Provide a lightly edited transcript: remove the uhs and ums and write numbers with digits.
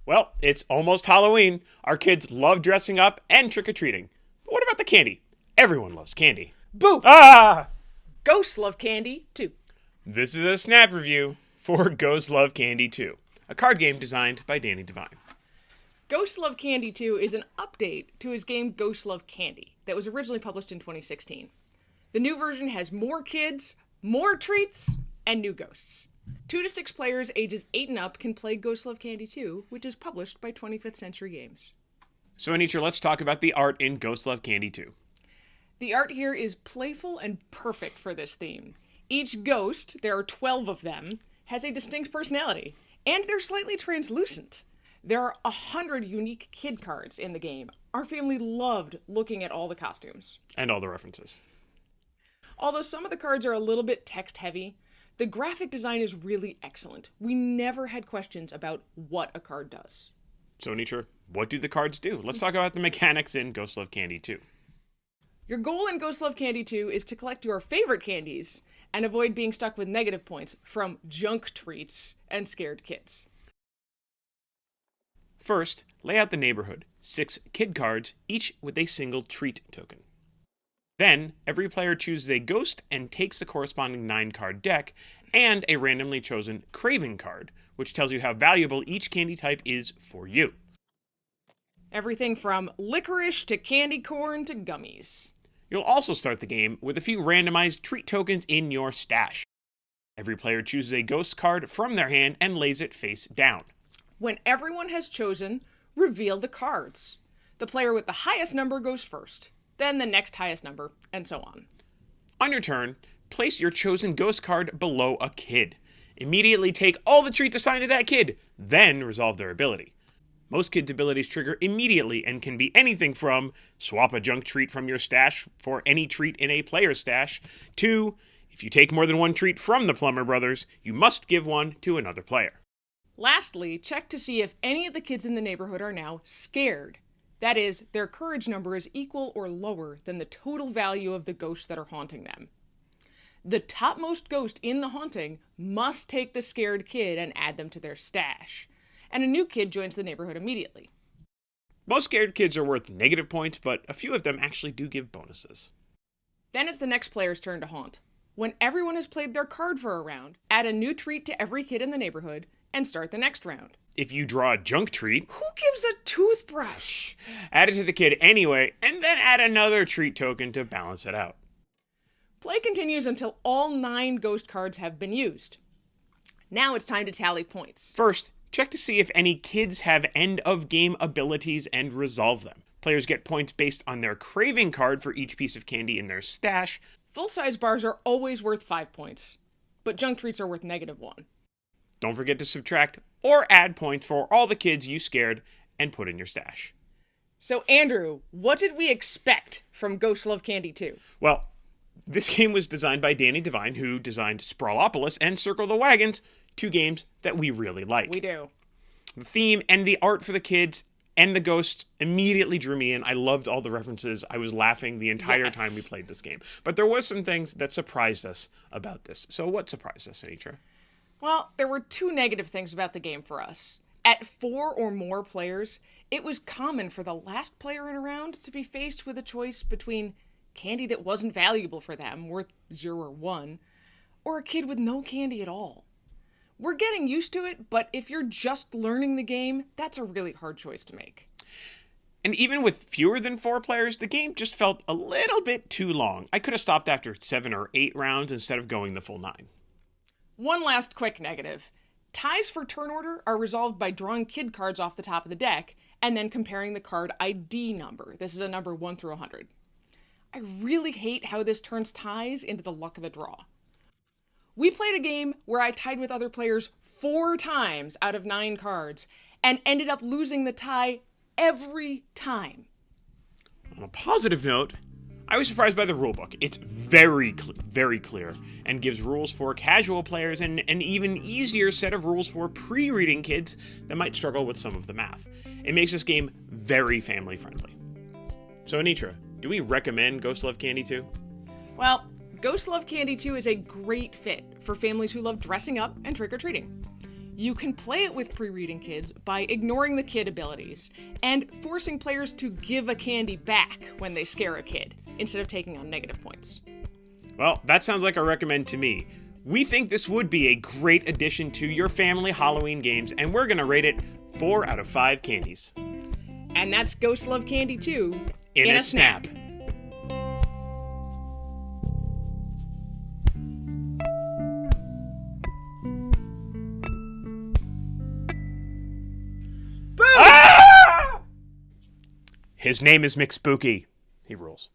Well, it's almost Halloween. Our kids love dressing up and trick-or-treating. But what about the candy? Everyone loves candy. Boo! Ah! Ghosts love candy, too. This is a snap review for Ghosts Love Candy 2, a card game designed by Danny Devine. Ghosts Love Candy 2 is an update to his game Ghosts Love Candy that was originally published in 2016. The new version has more kids, more treats, and new ghosts. 2 to 6 players ages 8 and up can play Ghosts Love Candy 2, which is published by 25th Century Games. So Anitra, let's talk about the art in Ghosts Love Candy 2. The art here is playful and perfect for this theme. Each ghost, there are 12 of them, has a distinct personality, and they're slightly translucent. There are 100 unique kid cards in the game. Our family loved looking at all the costumes. And all the references. Although some of the cards are a little bit text-heavy, the graphic design is really excellent. We never had questions about what a card does. So Anitra, what do the cards do? Let's talk about the mechanics in Ghosts Love Candy 2. Your goal in Ghosts Love Candy 2 is to collect your favorite candies and avoid being stuck with negative points from junk treats and scared kids. First, lay out the neighborhood. 6 kid cards, each with a single treat token. Then, every player chooses a ghost and takes the corresponding 9-card deck and a randomly chosen craving card, which tells you how valuable each candy type is for you. Everything from licorice to candy corn to gummies. You'll also start the game with a few randomized treat tokens in your stash. Every player chooses a ghost card from their hand and lays it face down. When everyone has chosen, reveal the cards. The player with the highest number goes first, then the next highest number, and so on. On your turn, place your chosen ghost card below a kid. Immediately take all the treats assigned to that kid, then resolve their ability. Most kids' abilities trigger immediately and can be anything from swap a junk treat from your stash for any treat in a player's stash, to if you take more than one treat from the Plumber Brothers, you must give one to another player. Lastly, check to see if any of the kids in the neighborhood are now scared. That is, their courage number is equal or lower than the total value of the ghosts that are haunting them. The topmost ghost in the haunting must take the scared kid and add them to their stash, and a new kid joins the neighborhood immediately. Most scared kids are worth negative points, but a few of them actually do give bonuses. Then it's the next player's turn to haunt. When everyone has played their card for a round, add a new treat to every kid in the neighborhood and start the next round. If you draw a junk treat, Who gives a toothbrush? add it to the kid anyway, and then add another treat token to balance it out. Play continues until all 9 ghost cards have been used. Now it's time to tally points. First, check to see if any kids have end-of-game abilities and resolve them. Players get points based on their craving card for each piece of candy in their stash. Full-size bars are always worth 5 points, but junk treats are worth -1. Don't forget to subtract or add points for all the kids you scared and put in your stash. So Andrew, what did we expect from Ghosts Love Candy 2? Well, this game was designed by Danny Devine, who designed Sprawlopolis and Circle the Wagons, 2 games that we really like. We do. The theme and the art for the kids and the ghosts immediately drew me in. I loved all the references. I was laughing the entire time we played this game. But there was some things that surprised us about this. So what surprised us, Anitra? Well, there were 2 negative things about the game for us. At 4 or more players, it was common for the last player in a round to be faced with a choice between candy that wasn't valuable for them, worth 0 or 1, or a kid with no candy at all. We're getting used to it, but if you're just learning the game, that's a really hard choice to make. And even with fewer than 4 players, the game just felt a little bit too long. I could have stopped after 7 or 8 rounds instead of going the full 9. One last quick negative. Ties for turn order are resolved by drawing kid cards off the top of the deck and then comparing the card ID number. This is a number 1 through 100. I really hate how this turns ties into the luck of the draw. We played a game where I tied with other players 4 times out of 9 cards and ended up losing the tie every time. On a positive note, I was surprised by the rulebook. It's very clear and gives rules for casual players and an even easier set of rules for pre-reading kids that might struggle with some of the math. It makes this game very family friendly. So Anitra, do we recommend Ghosts Love Candy 2? Well, Ghosts Love Candy 2 is a great fit for families who love dressing up and trick-or-treating. You can play it with pre-reading kids by ignoring the kid abilities and forcing players to give a candy back when they scare a kid, instead of taking on negative points. Well, that sounds like a recommend to me. We think this would be a great addition to your family Halloween games, and we're going to rate it 4 out of 5 candies. And that's Ghosts Love Candy 2 In a snap. Ah! His name is McSpooky. He rules.